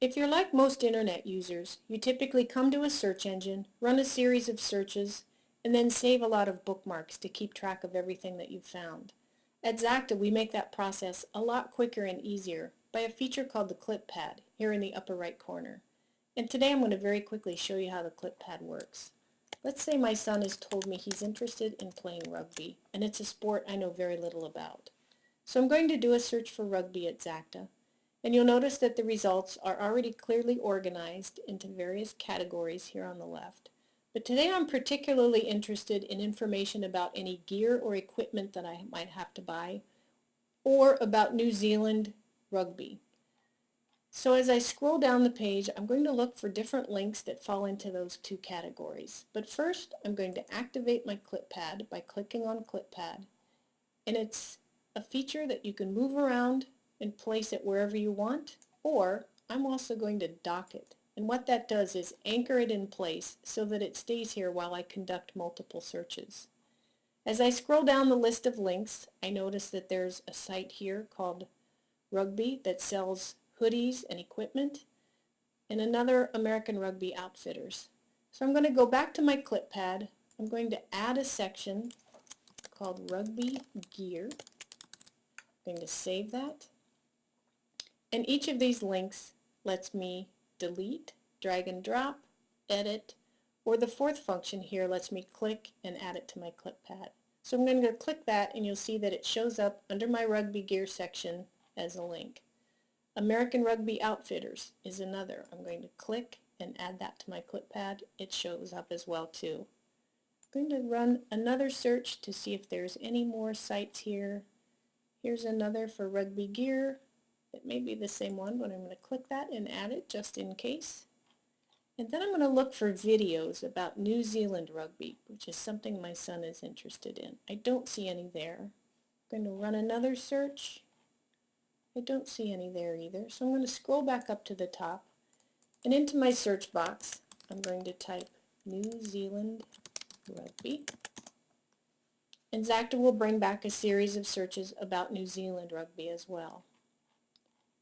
If you're like most internet users, you typically come to a search engine, run a series of searches, and then save a lot of bookmarks to keep track of everything that you've found. At Zakta, we make that process a lot quicker and easier by a feature called the ClipPad here in the upper right corner. And today I'm going to very quickly show you how the ClipPad works. Let's say my son has told me he's interested in playing rugby, and it's a sport I know very little about. So I'm going to do a search for rugby at Zakta, and you'll notice that the results are already clearly organized into various categories here on the left. But today I'm particularly interested in information about any gear or equipment that I might have to buy, or about New Zealand rugby. So as I scroll down the page, I'm going to look for different links that fall into those two categories. But first, I'm going to activate my ClipPad by clicking on ClipPad. And it's a feature that you can move around and place it wherever you want, or I'm also going to dock it. And what that does is anchor it in place so that it stays here while I conduct multiple searches. As I scroll down the list of links, I notice that there's a site here called Rugby that sells hoodies and equipment, and another American Rugby Outfitters. So I'm going to go back to my ClipPad. I'm going to add a section called Rugby Gear. I'm going to save that. And each of these links lets me delete, drag and drop, edit, or the fourth function here lets me click and add it to my ClipPad. So I'm going to click that, and you'll see that it shows up under my Rugby Gear section as a link. American Rugby Outfitters is another. I'm going to click and add that to my ClipPad. It shows up as well too. I'm going to run another search to see if there's any more sites here. Here's another for rugby gear. It may be the same one, but I'm going to click that and add it just in case. And then I'm going to look for videos about New Zealand rugby, which is something my son is interested in. I don't see any there. I'm going to run another search. I don't see any there either, so I'm going to scroll back up to the top, and into my search box I'm going to type New Zealand rugby, and Zakta will bring back a series of searches about New Zealand rugby as well.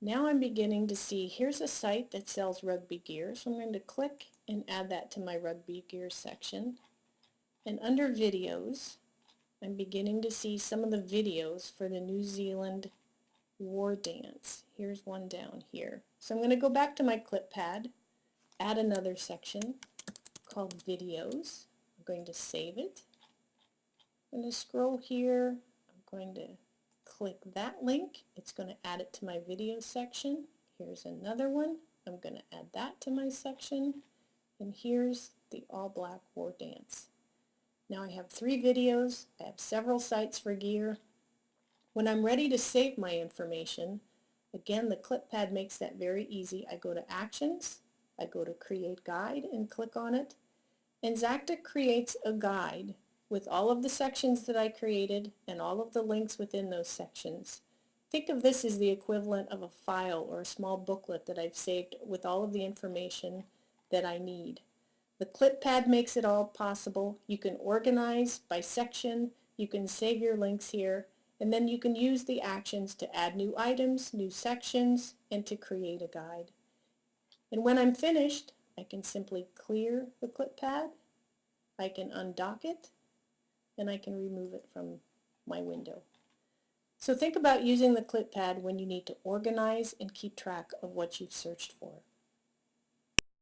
Now I'm beginning to see, here's a site that sells rugby gear, so I'm going to click and add that to my rugby gear section, and under videos I'm beginning to see some of the videos for the New Zealand war dance. Here's one down here. So I'm going to go back to my ClipPad, add another section called videos. I'm going to save it. I'm going to scroll here. I'm going to click that link. It's going to add it to my video section. Here's another one. I'm going to add that to my section. And here's the all-black war dance. Now I have 3 videos. I have several sites for gear. When I'm ready to save my information, again, the ClipPad makes that very easy. I go to Actions, I go to Create Guide and click on it, and Zakta creates a guide with all of the sections that I created and all of the links within those sections. Think of this as the equivalent of a file or a small booklet that I've saved with all of the information that I need. The ClipPad makes it all possible. You can organize by section, you can save your links here, and then you can use the actions to add new items, new sections, and to create a guide. And when I'm finished, I can simply clear the ClipPad, I can undock it, and I can remove it from my window. So think about using the ClipPad when you need to organize and keep track of what you've searched for.